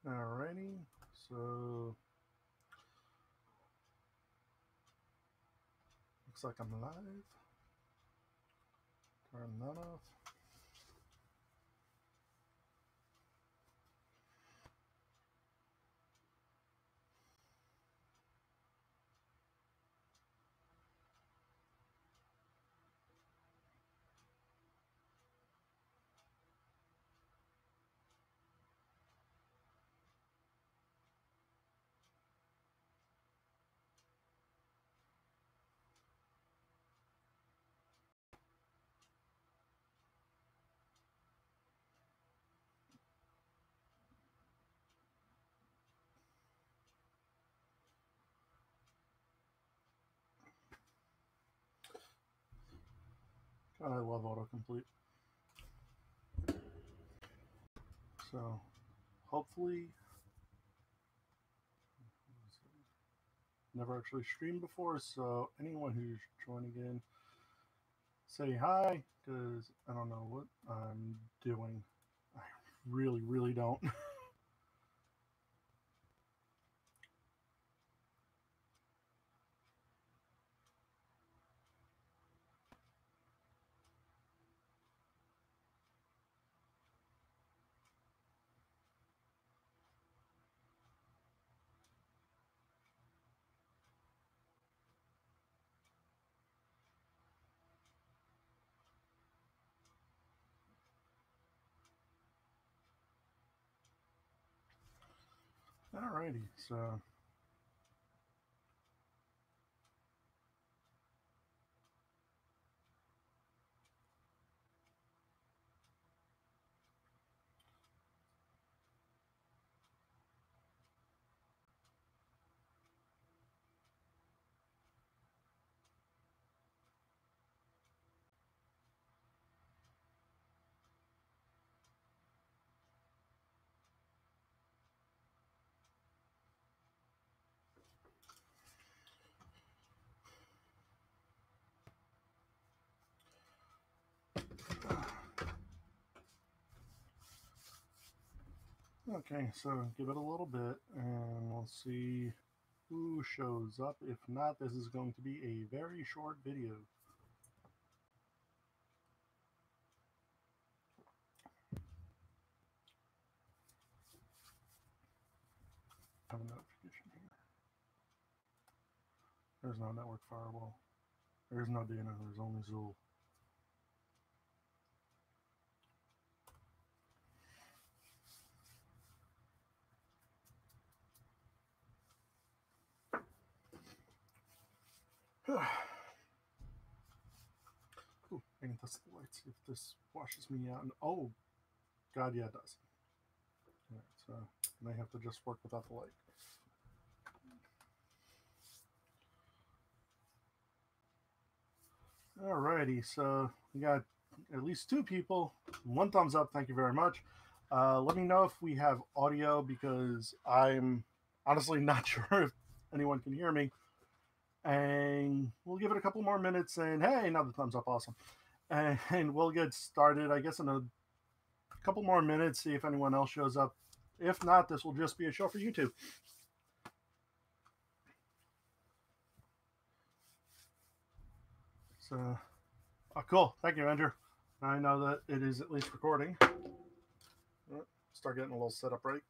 Alrighty, so looks like I'm live. Turn that off. God, I love autocomplete. So, hopefully, never actually streamed before, so anyone who's joining in, say hi, because I don't know what I'm doing. I really don't. Alrighty, so okay, so give it a little bit, and we'll see who shows up. If not, this is going to be a very short video. I have a notification here. There's no network firewall. There's no Dana, there's only Zool. Ooh, I can test the lights, see if this washes me out. And, oh, God, yeah, it does. All right, so I may have to just work without the light. Alrighty, so we got at least 2 people. 1 thumbs up, thank you very much. Let me know if we have audio, because I'm honestly not sure if anyone can hear me. And we'll give it a couple more minutes, and hey, another thumbs up, awesome. And we'll get started, I guess, in a couple more minutes, see if anyone else shows up. If not, this will just be a show for YouTube. So, oh, cool. Thank you, Andrew. I know that it is at least recording. Start getting a little setup right.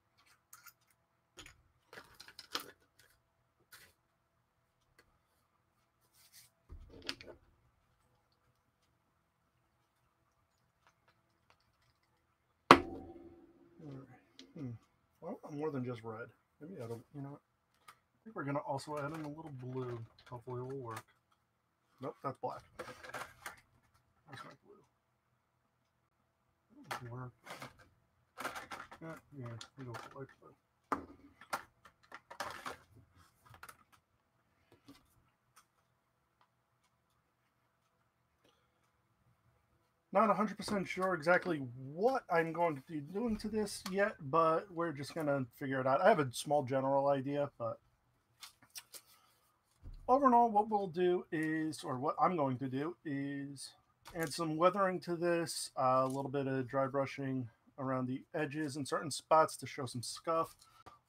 Well, more than just red. Maybe I don't, you know what? I think we're going to also add in a little blue. Hopefully it will work. Nope, that's black. That's not blue. That work. Yeah, we go for light blue. Not 100% sure exactly what I'm going to be doing to this yet, but we're just going to figure it out. I have a small general idea, but overall, what we'll do is, or what I'm going to do is add some weathering to this, a little bit of dry brushing around the edges in certain spots to show some scuff.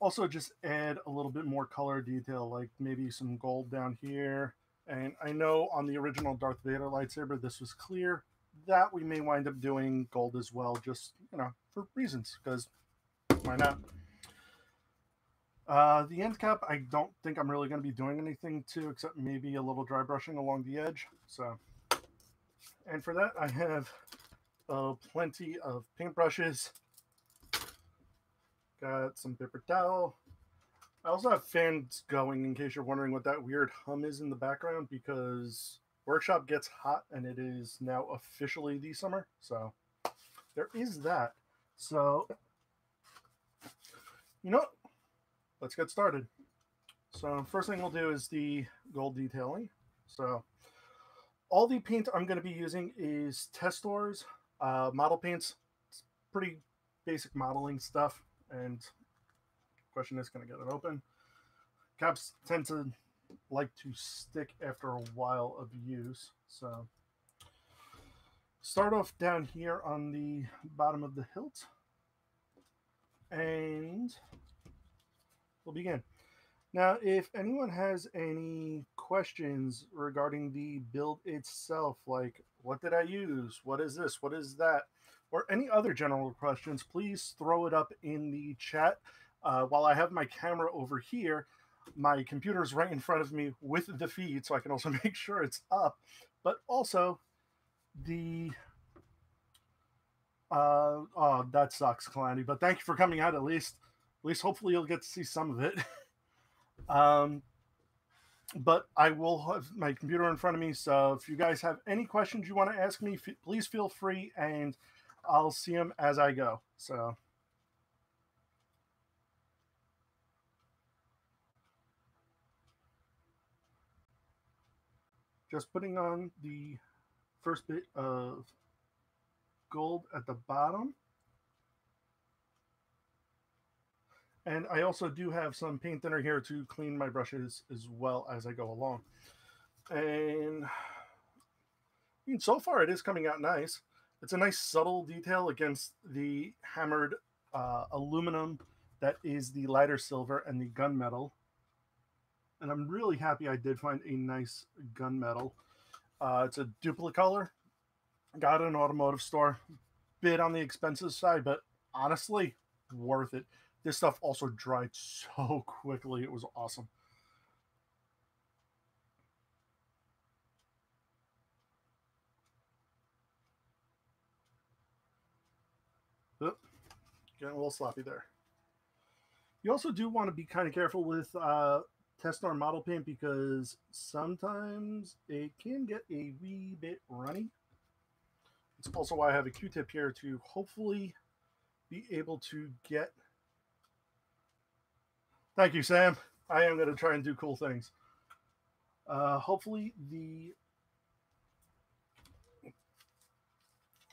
Also, just add a little bit more color detail, like maybe some gold down here. And I know on the original Darth Vader lightsaber, this was clear. That we may wind up doing gold as well, just, for reasons, because why not? The end cap, I don't think I'm really going to be doing anything to, except maybe a little dry brushing along the edge. So, and for that, I have plenty of paintbrushes. Got some paper towel. I also have fans going in case you're wondering what that weird hum is in the background, because workshop gets hot and it is now officially the summer. So there is that. So, let's get started. So first thing we'll do is the gold detailing. So all the paint I'm going to be using is Testors model paints. It's pretty basic modeling stuff. And question is, can I get it open? Caps tend to like to stick after a while of use. So start off down here on the bottom of the hilt. And we'll begin. Now, if anyone has any questions regarding the build itself, like what did I use, what is this, what is that, or any other general questions, please throw it up in the chat. While I have my camera over here, my computer is right in front of me with the feed, so I can also make sure it's up. But also, the oh, that sucks, Calamity. But thank you for coming out at least. At least, hopefully, you'll get to see some of it. But I will have my computer in front of me, so if you guys have any questions you want to ask me, please feel free, and I'll see them as I go. So just putting on the first bit of gold at the bottom. And I also do have some paint thinner here to clean my brushes as well as I go along. And so far it is coming out nice. It's a nice subtle detail against the hammered aluminum that is the lighter silver and the gunmetal. And I'm really happy I did find a nice gunmetal. It's a duplicate color. Got it in an automotive store. Bit on the expensive side, but honestly, worth it. This stuff also dried so quickly. It was awesome. Oop, getting a little sloppy there. You also do want to be kind of careful with Testar model paint, because sometimes it can get a wee bit runny. It's also why I have a Q-tip here to hopefully be able to get... Thank you, Sam. I am going to try and do cool things. Hopefully the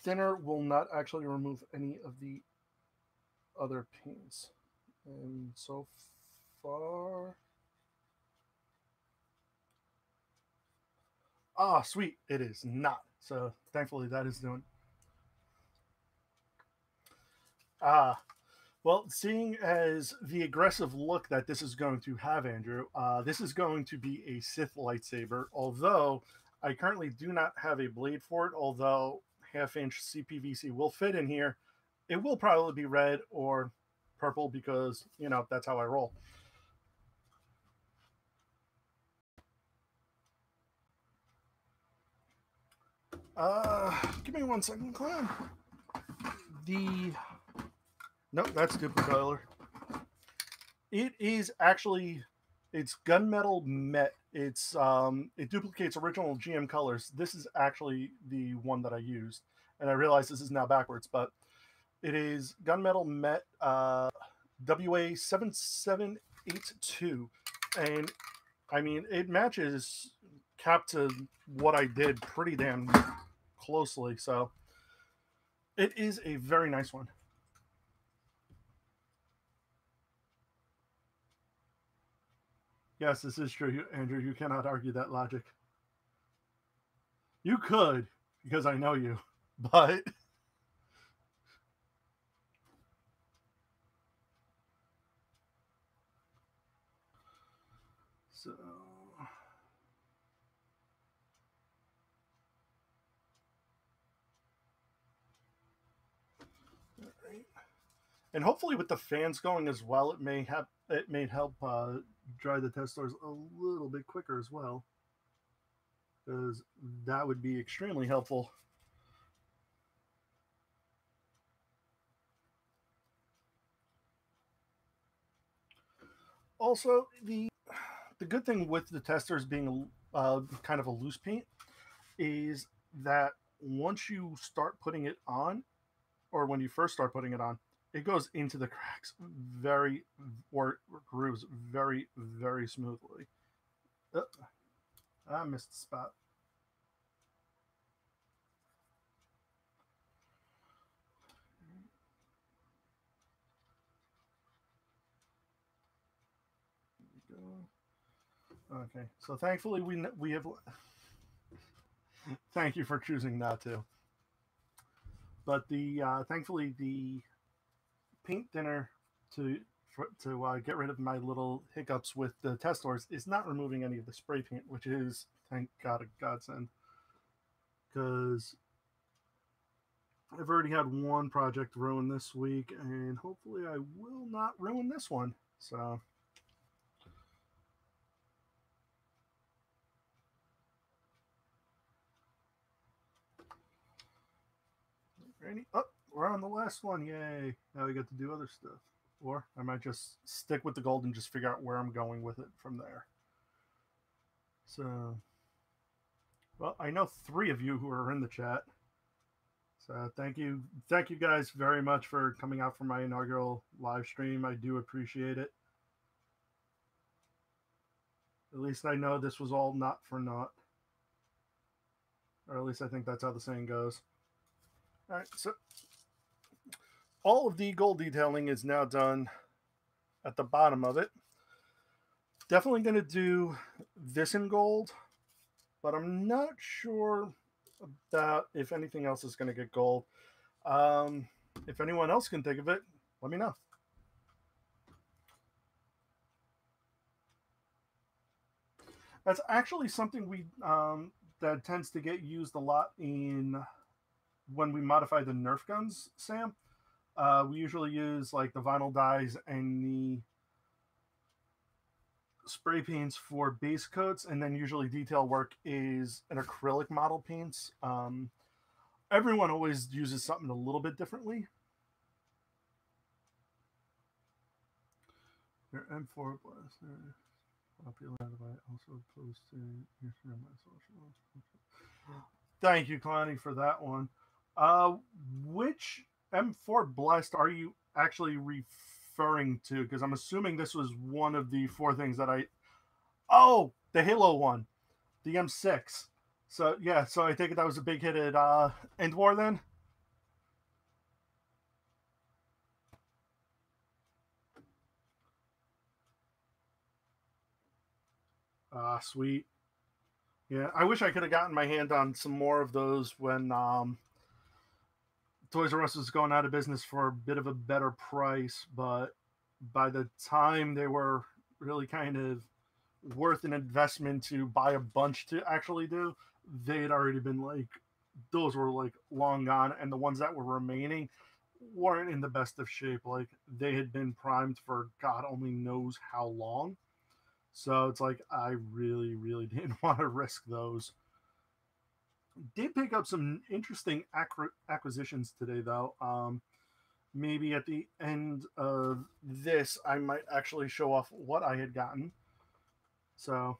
thinner will not actually remove any of the other paints. And so far... Ah, sweet. It is not. So thankfully that is doing... Well, seeing as the aggressive look that this is going to have, Andrew, this is going to be a Sith lightsaber, although I currently do not have a blade for it, although half-inch CPVC will fit in here. It will probably be red or purple because, that's how I roll. Give me 1 second, Clown. Nope, that's duplicate color. It is actually, it's gunmetal met. It's it duplicates original GM colors. This is actually the one that I used, and I realize this is now backwards, but it is gunmetal met WA7782, and I mean it matches cap to what I did pretty damn closely. So it is a very nice one. Yes, this is true, Andrew. You cannot argue that logic. You could, because I know you, but... And hopefully with the fans going as well, it may help dry the testors a little bit quicker as well, because that would be extremely helpful. Also, the good thing with the testers being kind of a loose paint is that once you start putting it on, or when you first start putting it on, it goes into the cracks very, or grooves very, very smoothly. I missed the spot. Okay, so thankfully we have. Thank you for choosing not to. But the thankfully the paint thinner to get rid of my little hiccups with the testors is not removing any of the spray paint, which is, thank God, a godsend. Because I've already had one project ruin this week, and hopefully I will not ruin this one. So. Oh, we're on the last one. Yay. Now we get to do other stuff. Or I might just stick with the gold and just figure out where I'm going with it from there. So, well, I know 3 of you who are in the chat. So thank you guys very much for coming out for my inaugural live stream. I do appreciate it. At least I know this was all not for naught. Or at least I think that's how the saying goes. All right, so all of the gold detailing is now done at the bottom of it. Definitely going to do this in gold, but I'm not sure about if anything else is going to get gold. If anyone else can think of it, let me know. That's actually something we that tends to get used a lot in when we modify the Nerf guns, Sam. We usually use like the vinyl dyes and the spray paints for base coats, and then usually detail work is an acrylic model paints. Everyone always uses something a little bit differently. Your M4 blaster popular by also posting your my social. Thank you, Connie, for that one. Which M4 Blast are you actually referring to? Because I'm assuming this was one of the 4 things that I. Oh, the Halo one, the M6. So yeah, so I take it that was a big hit at End War then. Sweet. Yeah, I wish I could have gotten my hand on some more of those when Toys R Us was going out of business for a bit of a better price, but by the time they were really kind of worth an investment to buy a bunch to actually do, they had already been like, those were like long gone, and the ones that were remaining weren't in the best of shape. Like they had been primed for God only knows how long. So it's like I really, really didn't want to risk those. Did pick up some interesting acquisitions today, though. Maybe at the end of this, I might actually show off what I had gotten. So,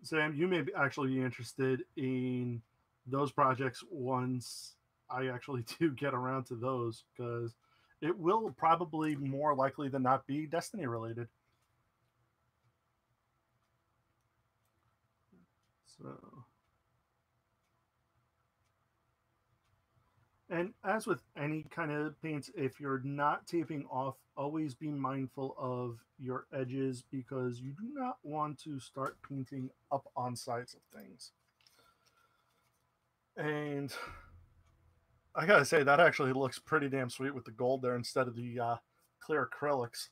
Sam, you may actually be interested in those projects once I actually do get around to those, because it will probably more likely than not be Destiny related. So, and as with any kind of paints, if you're not taping off, always be mindful of your edges, because you do not want to start painting up on sides of things. And I gotta say, that actually looks pretty damn sweet with the gold there instead of the clear acrylics.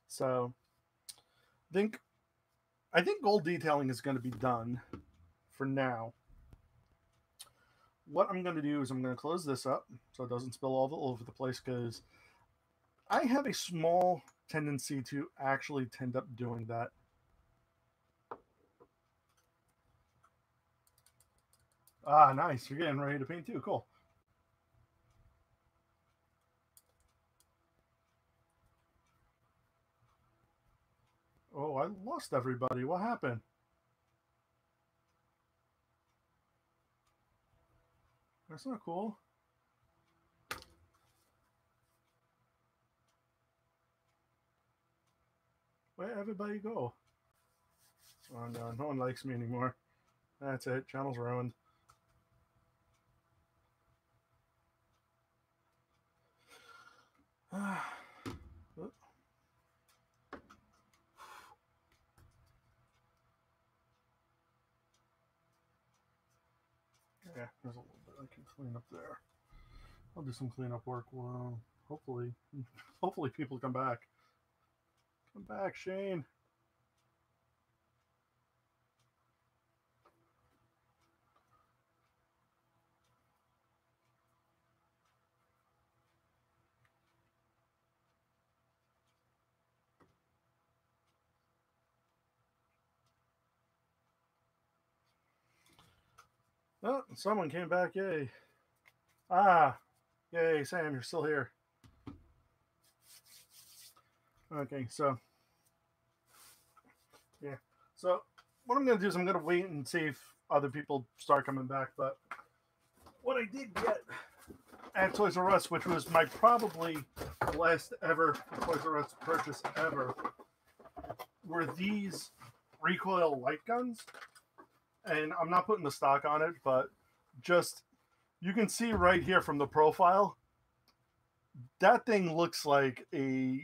So I think gold detailing is going to be done for now. what I'm going to do is I'm going to close this up so it doesn't spill all over the place, because I have a small tendency to actually tend up doing that. Ah, nice. You're getting ready to paint too. Cool. Oh, I lost everybody. What happened? That's not cool. Where'd everybody go? Oh no, no one likes me anymore. That's it. Channel's ruined. Yeah, there's a little bit I can clean up there. I'll do some cleanup work. Well, hopefully, hopefully people come back. Come back, Shane. Oh, someone came back. Yay. Ah, yay, Sam, you're still here. Okay, so yeah. So what I'm gonna do is I'm gonna wait and see if other people start coming back. But what I did get at Toys R Us, which was my probably last ever Toys R Us purchase ever, were these recoil light guns. And I'm not putting the stock on it, but just you can see right here from the profile, that thing looks like a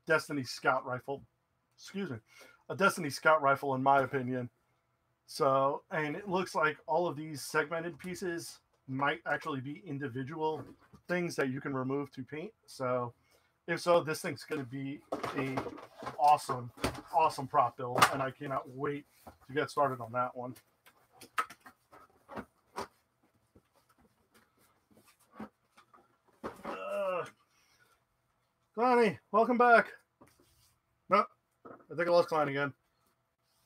Destiny Scout rifle. Excuse me, a Destiny Scout rifle, in my opinion. So, and it looks like all of these segmented pieces might actually be individual things that you can remove to paint. So, if so, this thing's going to be a awesome, awesome prop build, and I cannot wait to get started on that one. Clowny, welcome back. No, I think I lost Clowny again.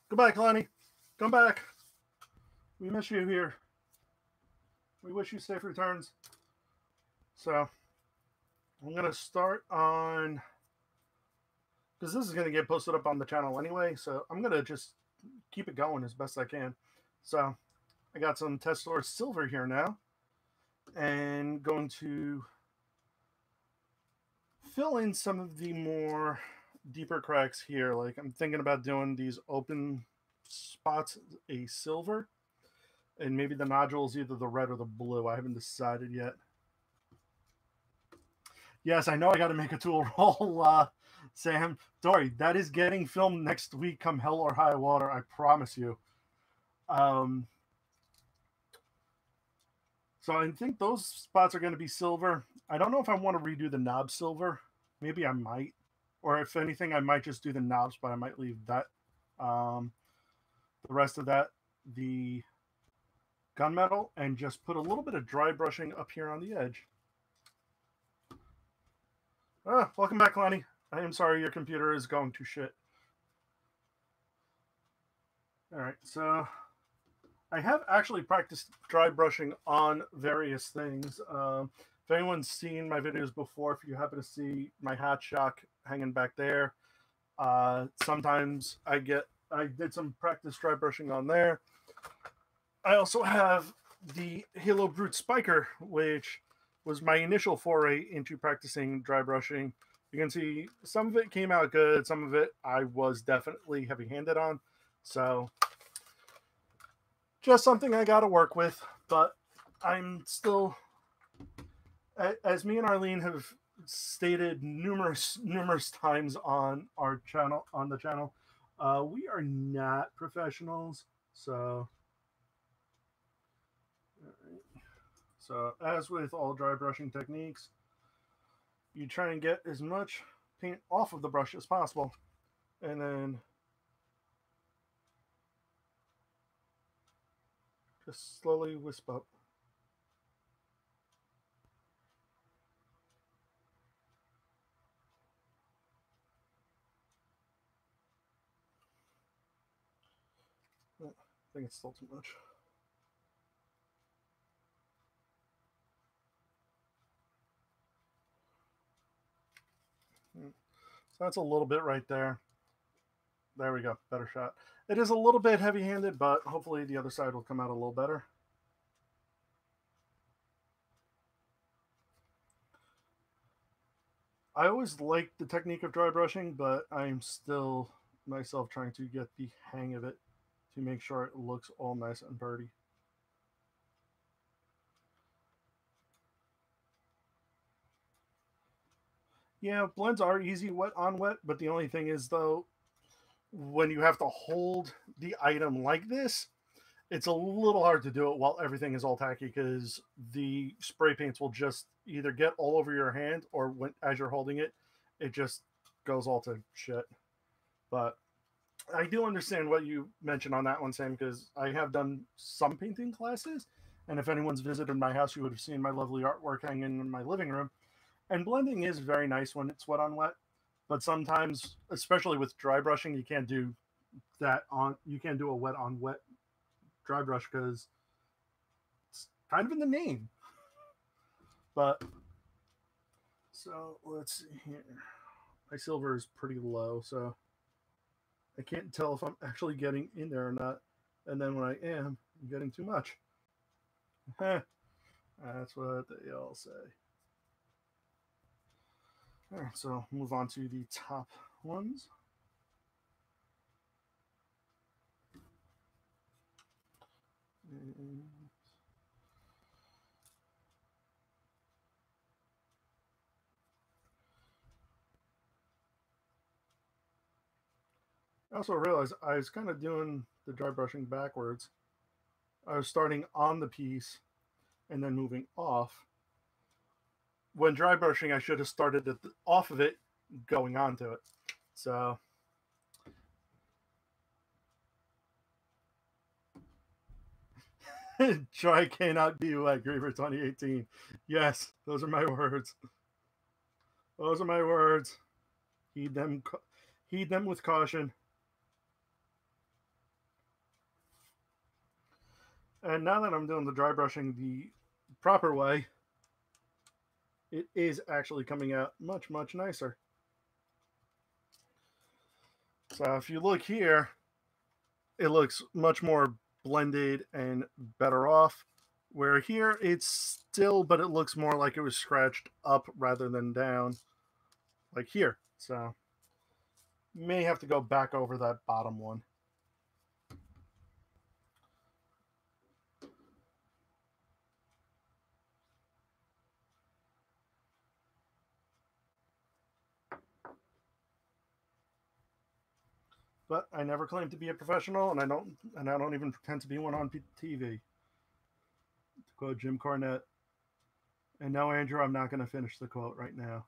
Goodbye, Clowny. Come back. We miss you here. We wish you safe returns. So, I'm going to start on, because this is going to get posted up on the channel anyway, so I'm going to just keep it going as best I can. So, I got some Testor silver here now, and going to fill in some of the more deeper cracks here. Like, I'm thinking about doing these open spots a silver, and maybe the nodules either the red or the blue. I haven't decided yet. Yes, I know I got to make a tool roll, Sam. Dory, that is getting filmed next week, come hell or high water. I promise you. So I think those spots are going to be silver. I don't know if I want to redo the knob silver. Maybe I might. Or if anything, I might just do the knobs, but I might leave that. The rest of that, the gunmetal, and just put a little bit of dry brushing up here on the edge. Welcome back, Lonnie. I am sorry your computer is going to shit. All right, so I have actually practiced dry brushing on various things. If anyone's seen my videos before, if you happen to see my hat shock hanging back there, sometimes I did some practice dry brushing on there. I also have the Halo Brute Spiker, which was my initial foray into practicing dry brushing. You can see some of it came out good, some of it I was definitely heavy-handed on. So just something I got to work with, but I'm still, as me and Arlene have stated numerous times on our channel, we are not professionals. So, so as with all dry brushing techniques, you try and get as much paint off of the brush as possible, and then just slowly wisp up. think it's still too much. So that's a little bit right there. There we go. Better shot. It is a little bit heavy-handed, but hopefully the other side will come out a little better. I always liked the technique of dry brushing, but I'm still myself trying to get the hang of it to make sure it looks all nice and pretty. Yeah, blends are easy wet on wet, but the only thing is though, when you have to hold the item like this, it's a little hard to do it while everything is all tacky because the spray paints will just either get all over your hand or when as you're holding it, it just goes all to shit. But I do understand what you mentioned on that one, Sam, because I have done some painting classes, and if anyone's visited my house, you would have seen my lovely artwork hanging in my living room. And blending is very nice when it's wet on wet, but sometimes, especially with dry brushing, you can't do that on. You can't do a wet on wet dry brush because it's kind of in the name. But so let's see here. My silver is pretty low, so I can't tell if I'm actually getting in there or not. And then when I am, I'm getting too much. That's what they all say. All right, so move on to the top ones. And I also realized I was kind of doing the dry brushing backwards. I was starting on the piece and then moving off. When dry brushing, I should have started off of it, going onto it. So Try cannot be wet. Griever 2018. Yes, those are my words. Those are my words. Heed them. Heed them with caution. And now that I'm doing the dry brushing the proper way, it is actually coming out much, much nicer. So if you look here, it looks much more blended and better off. Where here, it's still, but it looks more like it was scratched up rather than down, like here. So may have to go back over that bottom one. But I never claimed to be a professional, and I don't even pretend to be one on TV. To quote Jim Cornette. And no, Andrew, I'm not going to finish the quote right now.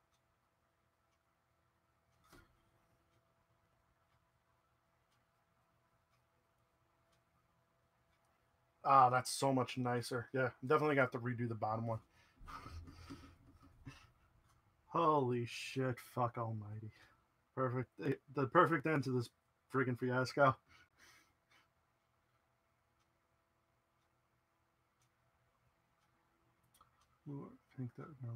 Ah, that's so much nicer. Yeah, definitely got to redo the bottom one. Holy shit, fuck almighty. Perfect. The perfect end to this friggin' fiasco. Ooh, pink that, no.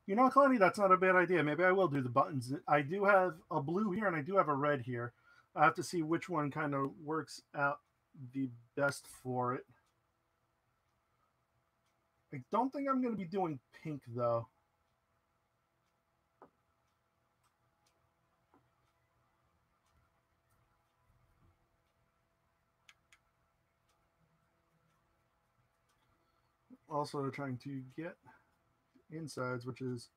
You know, Cloudy, that's not a bad idea. Maybe I will do the buttons. I do have a blue here and I do have a red here. I have to see which one kind of works out the best for it. I don't think I'm going to be doing pink, though. Also trying to get insides, which is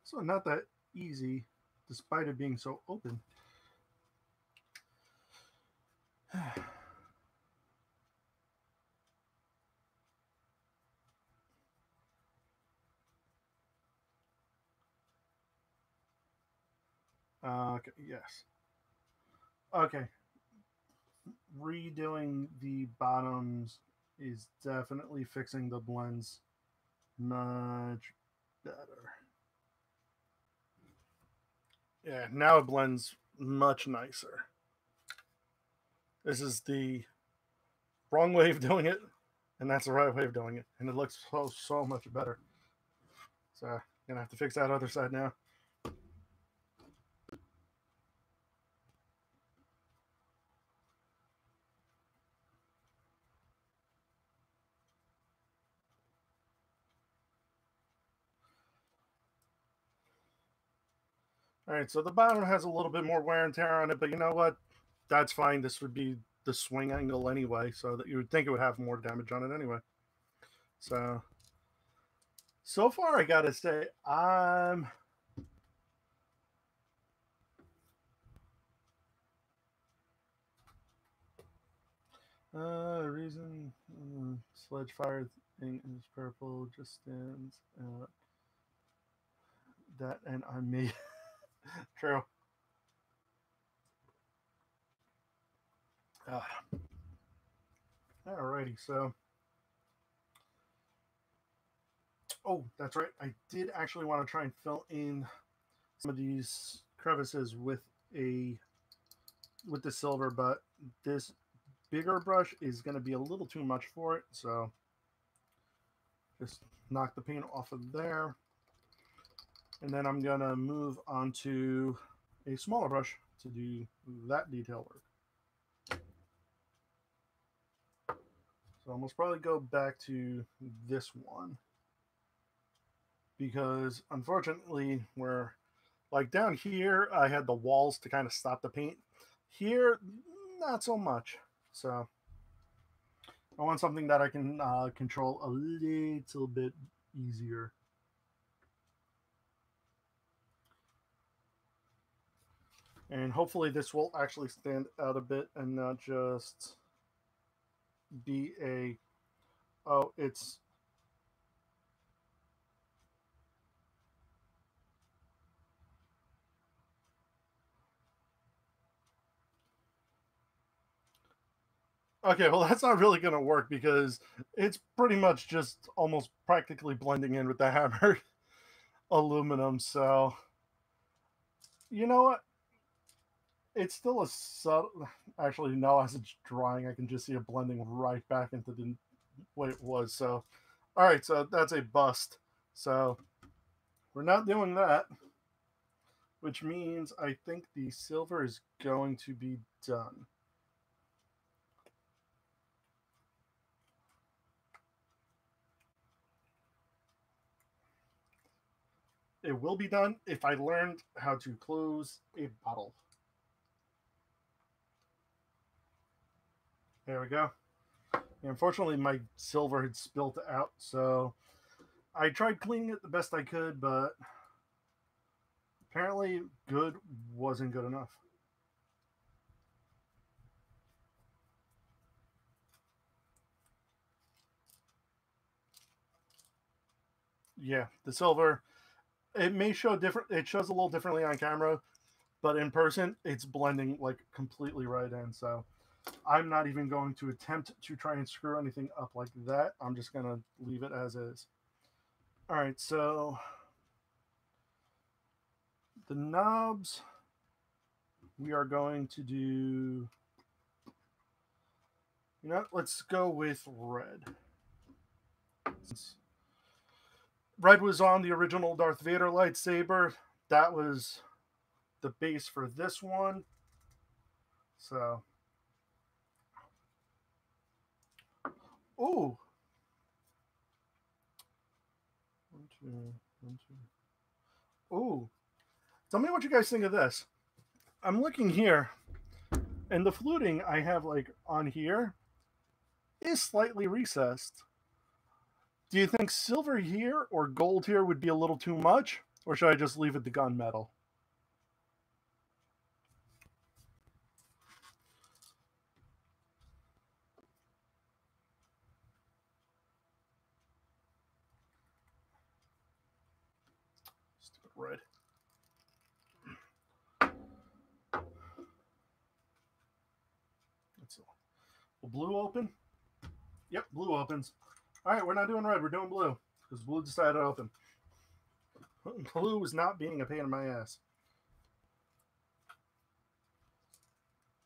so not that easy, despite it being so open. Okay, yes. Okay. Redoing the bottoms is definitely fixing the blends much better. Yeah, now it blends much nicer. This is the wrong way of doing it, and that's the right way of doing it, and it looks so much better. So I'm gonna have to fix that other side now. All right, so the bottom has a little bit more wear and tear on it, but you know what? That's fine. This would be the swing angle anyway, so that you would think it would have more damage on it anyway. So far, I gotta say, I'm reason sledge fire thing is purple just stands that, and I made true. Uh, Alrighty, so oh, that's right. I did actually want to try and fill in some of these crevices with the silver, but this bigger brush is going to be a little too much for it, so just knock the paint off of there, and then I'm going to move on to a smaller brush to do that detail work. So I'll most probably go back to this one, because unfortunately, where like down here I had the walls to kind of stop the paint, here not so much. So I want something that I can control a little bit easier. And hopefully this will actually stand out a bit and not just be a, oh, it's, okay, well, that's not really going to work because it's pretty much just almost practically blending in with the hammered aluminum. So, you know what? It's still a subtle. Actually, no, as it's drying, I can just see it blending right back into the way it was. So, all right, so that's a bust. So, we're not doing that, which means I think the silver is going to be done. It will be done if I learned how to close a bottle. There we go. Unfortunately, my silver had spilt out, so I tried cleaning it the best I could, but apparently good wasn't good enough. Yeah, the silver, it may show different, it shows a little differently on camera, but in person, it's blending like completely right in. So I'm not even going to attempt to try and screw anything up like that. I'm just going to leave it as is. All right, so the knobs, we are going to do, you know, let's go with red. Since red was on the original Darth Vader lightsaber, that was the base for this one. So, ooh. One, two, one, two. Ooh. Tell me what you guys think of this. I'm looking here, and the fluting I have like on here is slightly recessed. Do you think silver here or gold here would be a little too much? Or should I just leave it to gunmetal? Stupid red. That's all. Will blue open? Yep, blue opens. All right, we're not doing red. We're doing blue because blue decided to open. Blue is not being a pain in my ass.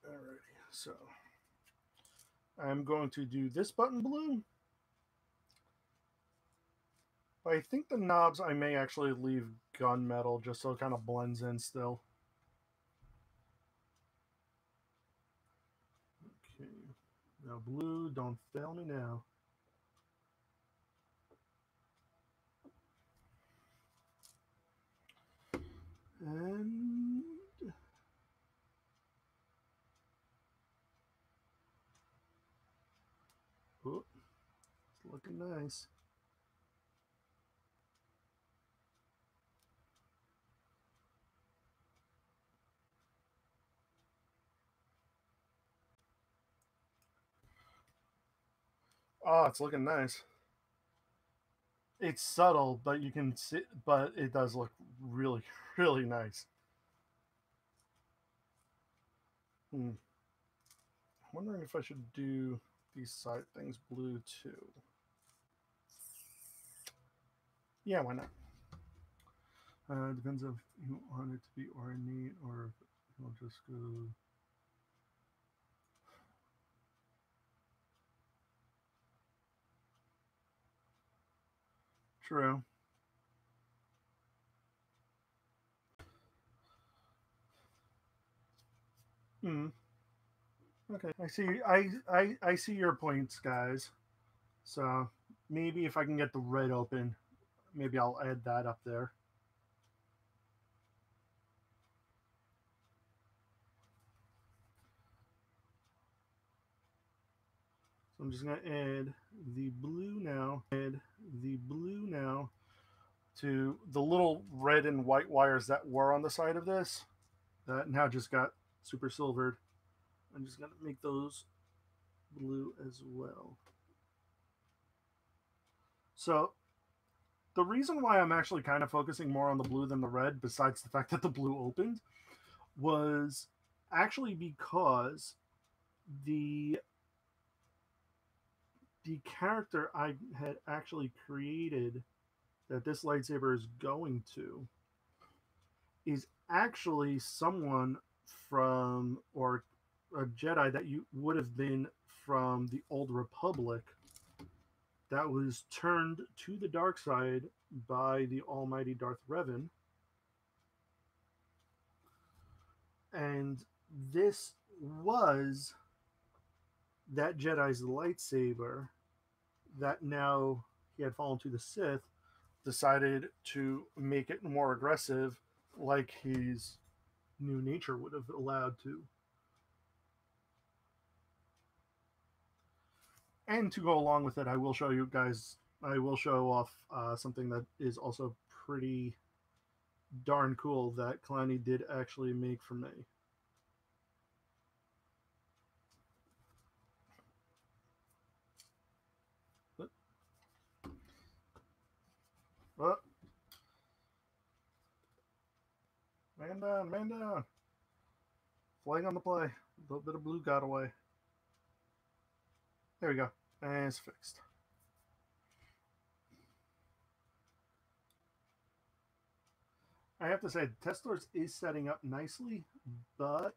Alrighty, so I'm going to do this button blue. But I think the knobs I may actually leave gunmetal just so it kind of blends in still. Okay. Now blue, don't fail me now. And oh, it's looking nice. Oh, it's looking nice. It's subtle, but you can see, but it does look really, really nice. Hmm. I'm wondering if I should do these side things blue too. Yeah, why not? Depends if you want it to be ornate or if you'll just go. True. Hmm. Okay. I see. I see your points, guys. So maybe if I can get the red open, maybe I'll add that up there. So I'm just gonna add the blue now. Add the blue now to the little red and white wires that were on the side of this. That now just got super silvered. I'm just gonna make those blue as well. So the reason why I'm actually kind of focusing more on the blue than the red, besides the fact that the blue opened, was actually because the the character I had actually created that this lightsaber is going to is actually someone from or a Jedi that you would have been from the Old Republic that was turned to the dark side by the almighty Darth Revan. And this was that Jedi's lightsaber that now he had fallen to the Sith, decided to make it more aggressive, like his new nature would have allowed to. And to go along with it, I will show you guys, I will show off something that is also pretty darn cool that Kalani did actually make for me. Oh, man down, man down. Flying on the play. A little bit of blue got away. There we go. And it's fixed. I have to say, Testors is setting up nicely, but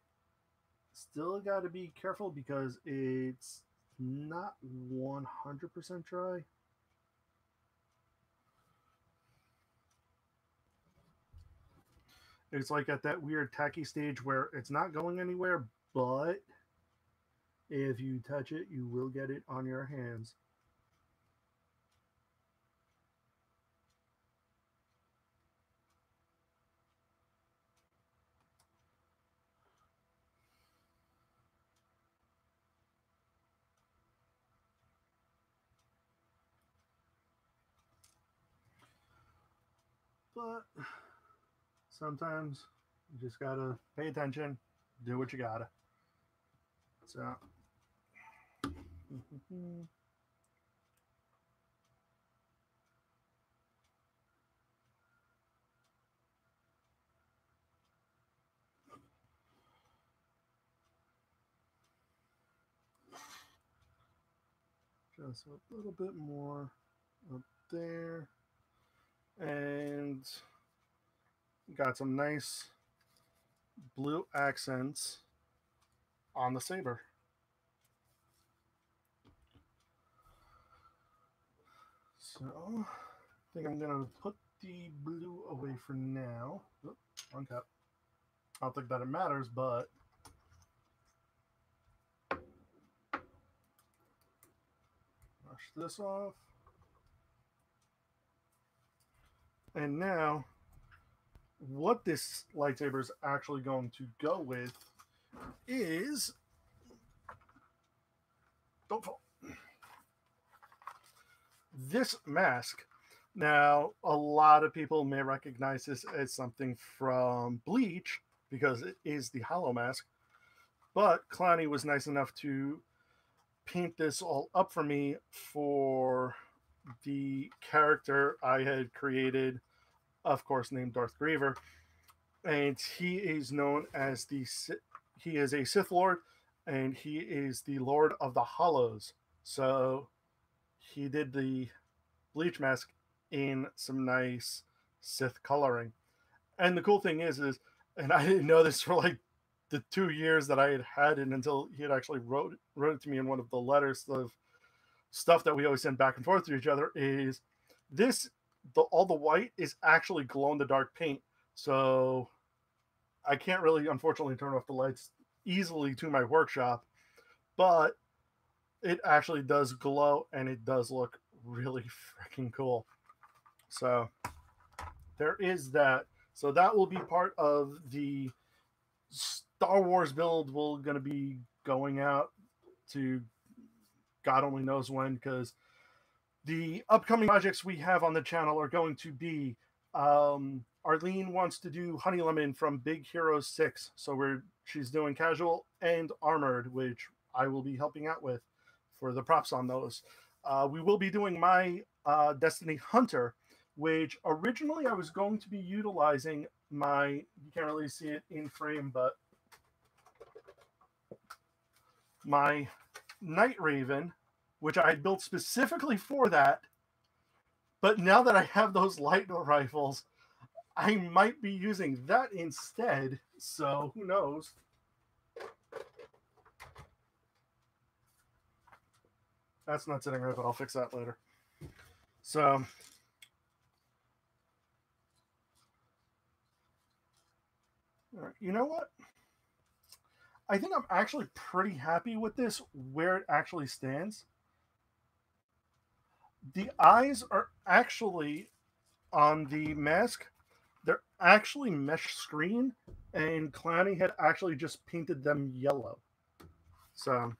still got to be careful because it's not 100% dry. It's like at that weird tacky stage where it's not going anywhere, but if you touch it, you will get it on your hands. But sometimes you just gotta pay attention, do what you gotta. So, just a little bit more up there. And got some nice blue accents on the saber. So, I think I'm going to put the blue away for now. Oop, wrong cap. I don't think that it matters, but brush this off. And now, what this lightsaber is actually going to go with is... Don't fall. This mask. Now, a lot of people may recognize this as something from Bleach because it is the Hollow Mask. But Clowney was nice enough to paint this all up for me for the character I had created, of course, named Darth Griever. And he is known as he is a Sith Lord, and he is the Lord of the Hollows. So he did the Bleach mask in some nice Sith coloring. And the cool thing is, and I didn't know this for like the 2 years that I had it until he had actually wrote it to me in one of the letters of stuff that we always send back and forth to each other, is this, all the white is actually glow in the dark paint. So I can't really, unfortunately, turn off the lights easily to my workshop, but it actually does glow and it does look really freaking cool. So there is that. So that will be part of the Star Wars build. We're going to be going out to God only knows when, because the upcoming projects we have on the channel are going to be Arlene wants to do Honey Lemon from Big Hero 6. So she's doing casual and armored, which I will be helping out with for the props on those. We will be doing my Destiny Hunter, which originally I was going to be utilizing you can't really see it in frame, but my Night Raven, which I built specifically for that. But now that I have those light rifles, I might be using that instead. So who knows? That's not sitting right, but I'll fix that later. So you know what? I think I'm actually pretty happy with this, where it actually stands. The eyes are actually on the mask. They're actually mesh screen, and Clowney had actually just painted them yellow. So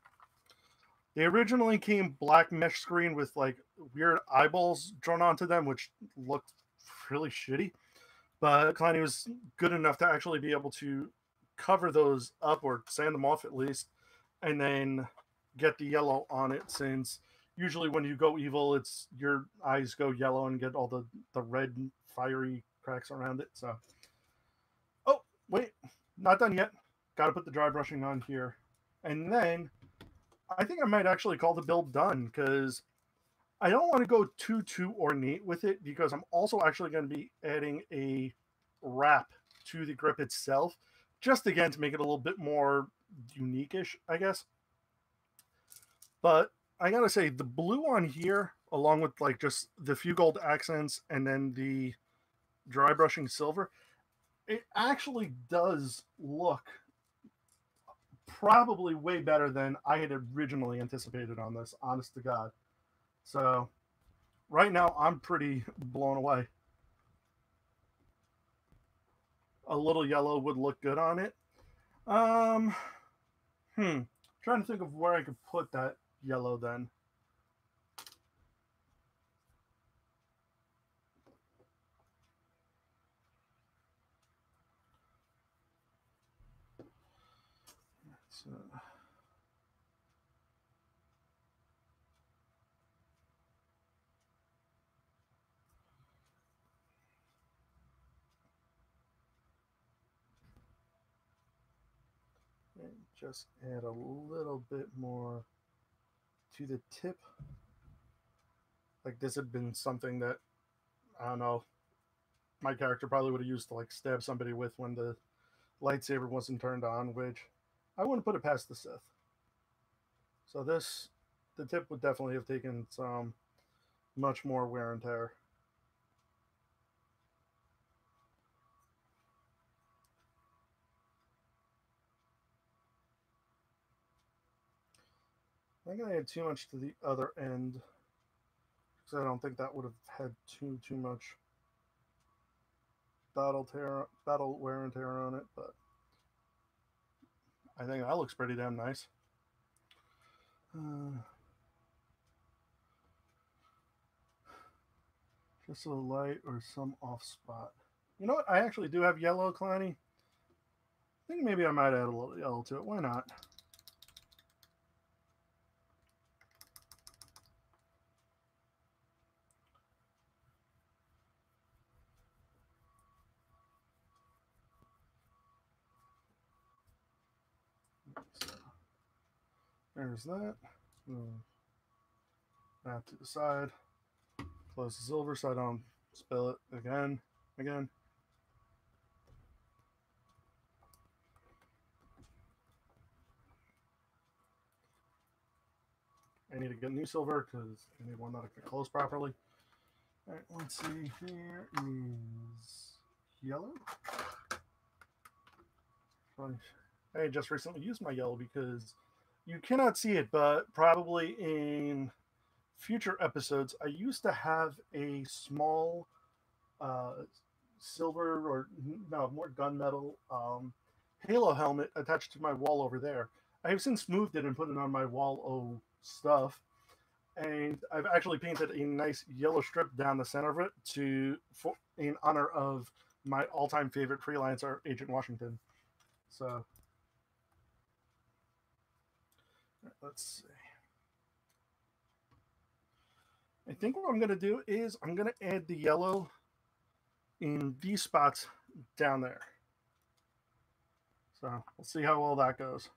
they originally came black mesh screen with like weird eyeballs drawn onto them, which looked really shitty. But Clowney was good enough to actually be able to cover those up, or sand them off at least, and then get the yellow on it, since usually when you go evil, it's your eyes go yellow and get all the red fiery cracks around it. So, oh wait, not done yet. Got to put the dry brushing on here, and then I think I might actually call the build done, because I don't want to go too ornate with it, because I'm also actually going to be adding a wrap to the grip itself, just again to make it a little bit more unique-ish, I guess. But I gotta say, the blue on here, along with like just the few gold accents and then the dry brushing silver, it actually does look probably way better than I had originally anticipated on this, honest to God. So right now I'm pretty blown away. A little yellow would look good on it. Trying to think of where I could put that yellow then. So just add a little bit more to the tip. Like this had been something that, I don't know, my character probably would have used to like stab somebody with when the lightsaber wasn't turned on, which I wouldn't put it past the Sith. So the tip would definitely have taken some much more wear and tear. I think I had too much to the other end because I don't think that would have had too much battle wear and tear on it, but I think that looks pretty damn nice. Just a light or some off spot. You know what? I actually do have yellow, Kleiny. I think maybe I might add a little yellow to it. Why not? So, there's that. That to the side. Close the silver so I don't spill it again. I need to get new silver because I need one that I can close properly. All right, let's see. Here is yellow. I just recently used my yellow because you cannot see it, but probably in future episodes, I used to have a small silver or no, more gunmetal halo helmet attached to my wall over there. I have since moved it and put it on my wall of stuff, and I've actually painted a nice yellow strip down the center of it in honor of my all-time favorite freelancer, Agent Washington. So let's see. I think what I'm going to do is I'm going to add the yellow in these spots down there. So we'll see how well that goes.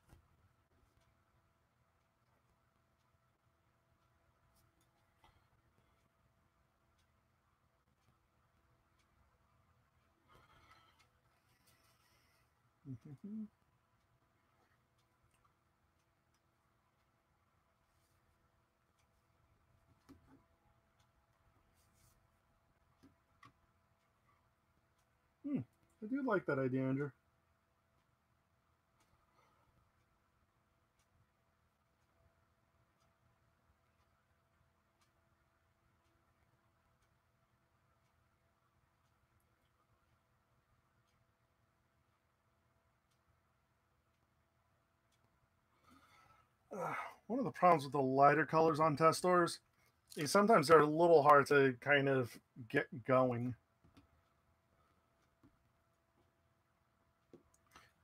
I do like that idea, Andrew. One of the problems with the lighter colors on test stores is sometimes they're a little hard to kind of get going.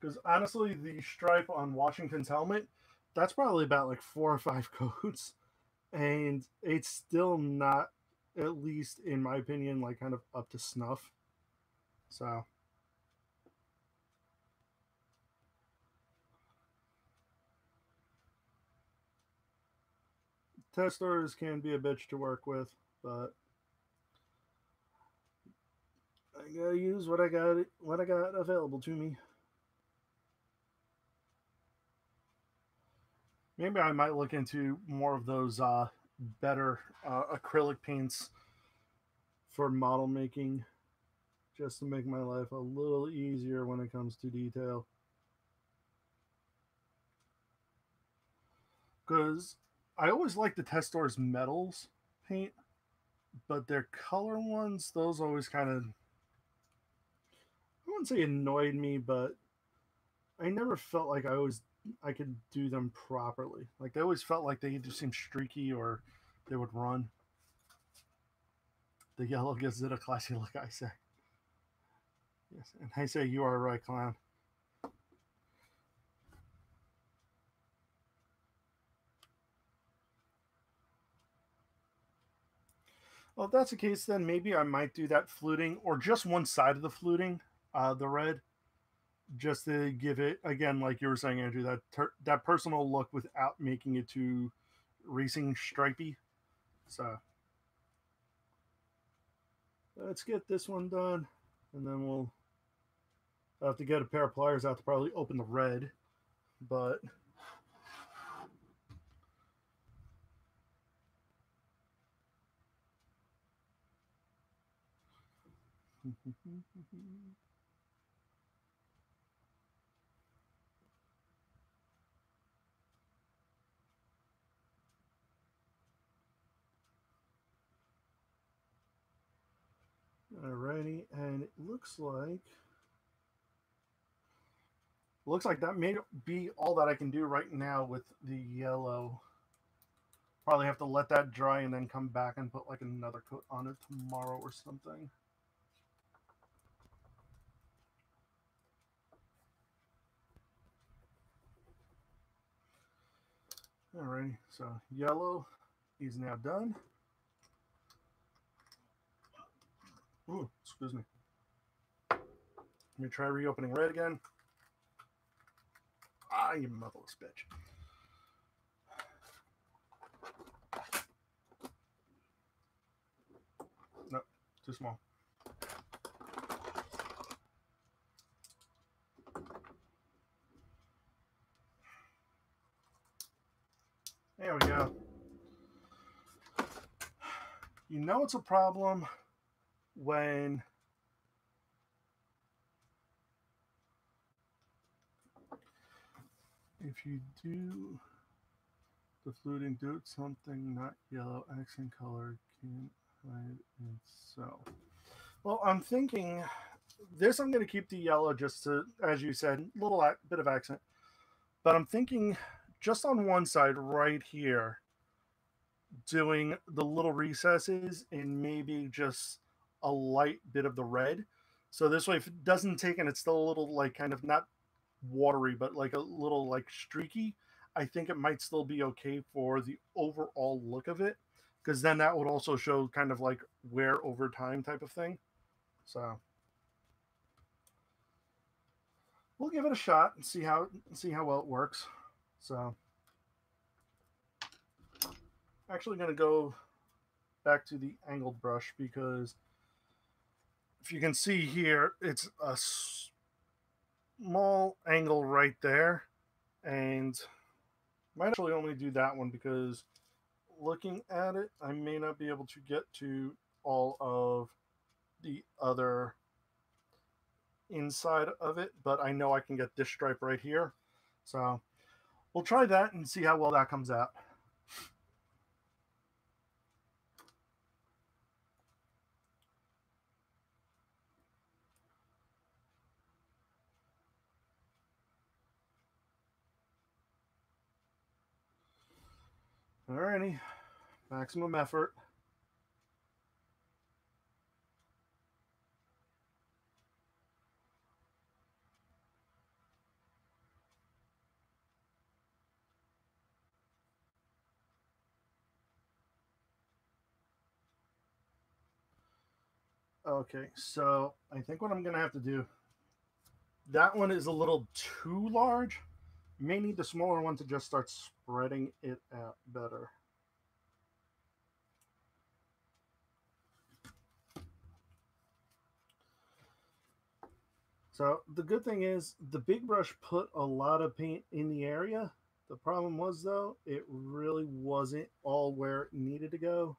Because honestly, the stripe on Washington's helmet, that's probably about like 4 or 5 coats. And it's still not, at least in my opinion, like kind of up to snuff. So test stores can be a bitch to work with, but I gotta use what I got available to me. Maybe I might look into more of those better acrylic paints for model making, just to make my life a little easier when it comes to detail. Because I always like the test stores metals paint, but their color ones, those always kind of, I wouldn't say annoyed me, but I never felt like I could do them properly. Like they always felt like they either seemed streaky or they would run. The yellow gives it a classy look, I say. Yes, and I say you are right, clown. Well, if that's the case, then maybe I might do that fluting or just one side of the fluting, the red, just to give it again, like you were saying, Andrew, that personal look without making it too racing stripey. So let's get this one done, and then we'll have to get a pair of pliers out to probably open the red, but Alrighty, and it looks like that may be all that I can do right now with the yellow. Probably have to let that dry and then come back and put like another coat on it tomorrow or something. Alrighty, so yellow is now done. Ooh, excuse me. Let me try reopening red again. Ah, you motherless bitch. Nope, too small. There we go. You know it's a problem when if you do the fluting, do it something not yellow, accent color can't hide itself. Well, I'm thinking this. I'm going to keep the yellow just to, as you said, a little bit of accent. But I'm thinking just on one side right here, doing the little recesses and maybe just a light bit of the red. So this way, if it doesn't take and it's still a little like kind of not watery, but like a little like streaky, I think it might still be okay for the overall look of it. Because then that would also show kind of like wear over time type of thing. So we'll give it a shot and see how well it works. So actually going to go back to the angled brush because if you can see here, it's a small angle right there, and might actually only do that one because looking at it, I may not be able to get to all of the other inside of it, but I know I can get this stripe right here. So we'll try that and see how well that comes out. Alrighty, maximum effort. Okay, so I think what I'm gonna have to do, that one is a little too large. You may need the smaller one to just start spreading it out better. So the good thing is the big brush put a lot of paint in the area. The problem was though, it really wasn't all where it needed to go.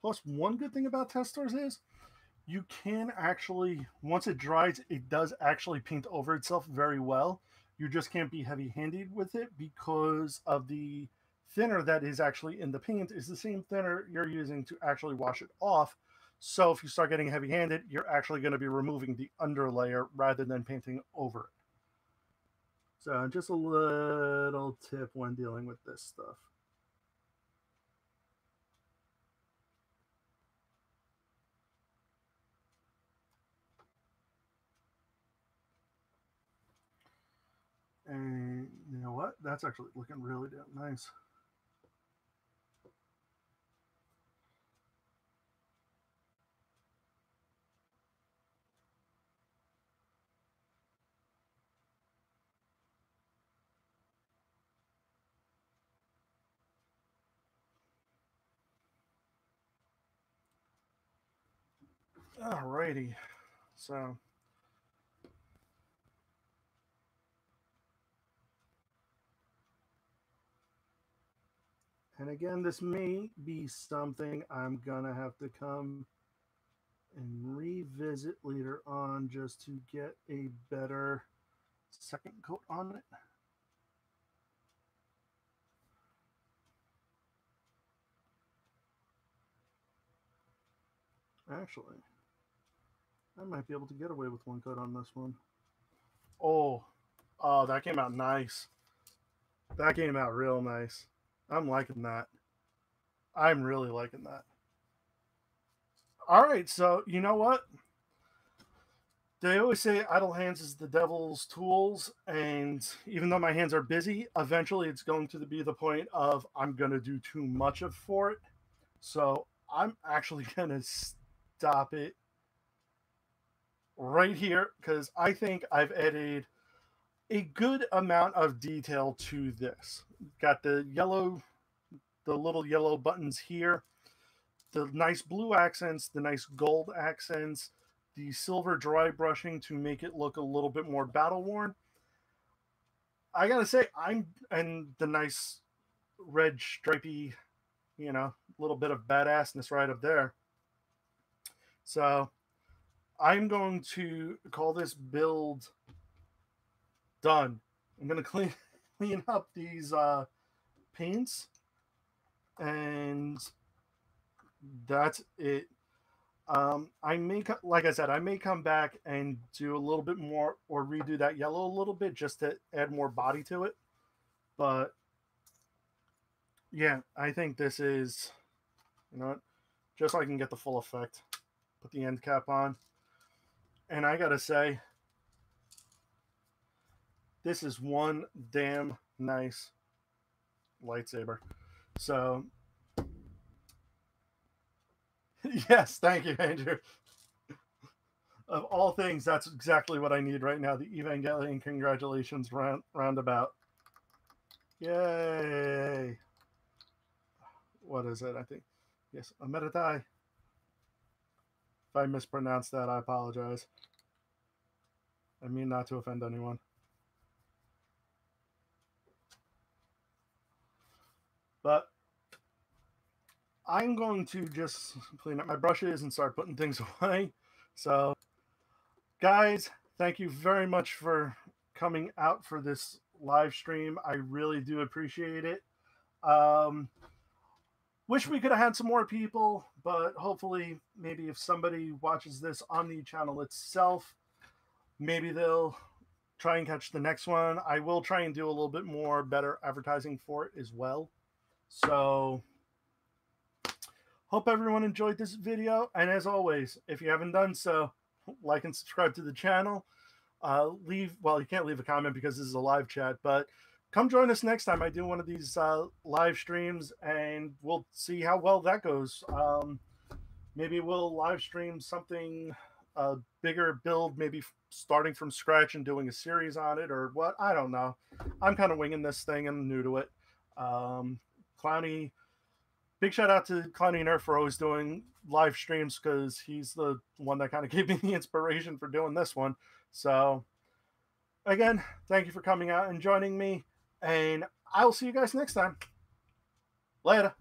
Plus, one good thing about test stores is you can actually, once it dries, it does actually paint over itself very well. You just can't be heavy handed with it because of the thinner that is actually in the paint is the same thinner you're using to actually wash it off. So if you start getting heavy handed, you're actually going to be removing the underlayer rather than painting over it. So just a little tip when dealing with this stuff. And you know what? That's actually looking really damn nice. Alrighty. So And again, this may be something I'm going to have to come and revisit later on just to get a better second coat on it. Actually, I might be able to get away with one coat on this one. Oh, that came out nice. That came out real nice. I'm liking that. I'm really liking that. All right, so you know what? They always say idle hands is the devil's tools, and even though my hands are busy, eventually it's going to be the point of I'm going to do too much of for it. So I'm actually going to stop it right here because I think I've added a good amount of detail to this. Got the little yellow buttons here, the nice blue accents, the nice gold accents, the silver dry brushing to make it look a little bit more battle worn. I gotta say, and the nice red stripy, little bit of badassness right up there. So I'm going to call this build done. I'm gonna clean up these paints, and that's it. I may, like I said, I may come back and do a little bit more or redo that yellow a little bit just to add more body to it. But yeah, I think this is, you know what, just so I can get the full effect. Put the end cap on. And I gotta say, this is one damn nice lightsaber. So, yes, thank you, Andrew. Of all things, that's exactly what I need right now. The Evangelion congratulations roundabout. Yay! What is it? I think, yes, Omedetai. If I mispronounced that, I apologize. I mean not to offend anyone. But I'm going to just clean up my brushes and start putting things away. So, guys, thank you very much for coming out for this live stream. I really do appreciate it. Wish we could have had some more people, but hopefully, maybe if somebody watches this on the channel itself, maybe they'll try and catch the next one. I will try and do a little bit more better advertising for it as well. So, hope everyone enjoyed this video. And as always, if you haven't done so, like and subscribe to the channel. You can't leave a comment because this is a live chat, but come join us next time I do one of these live streams, and we'll see how well that goes. Maybe we'll live stream something bigger build, maybe starting from scratch and doing a series on it, or what, I don't know. I'm kind of winging this thing and new to it. Clowny, big shout out to Clowny Nerf for always doing live streams, because he's the one that kind of gave me the inspiration for doing this one. So again, thank you for coming out and joining me, and I'll see you guys next time. Later.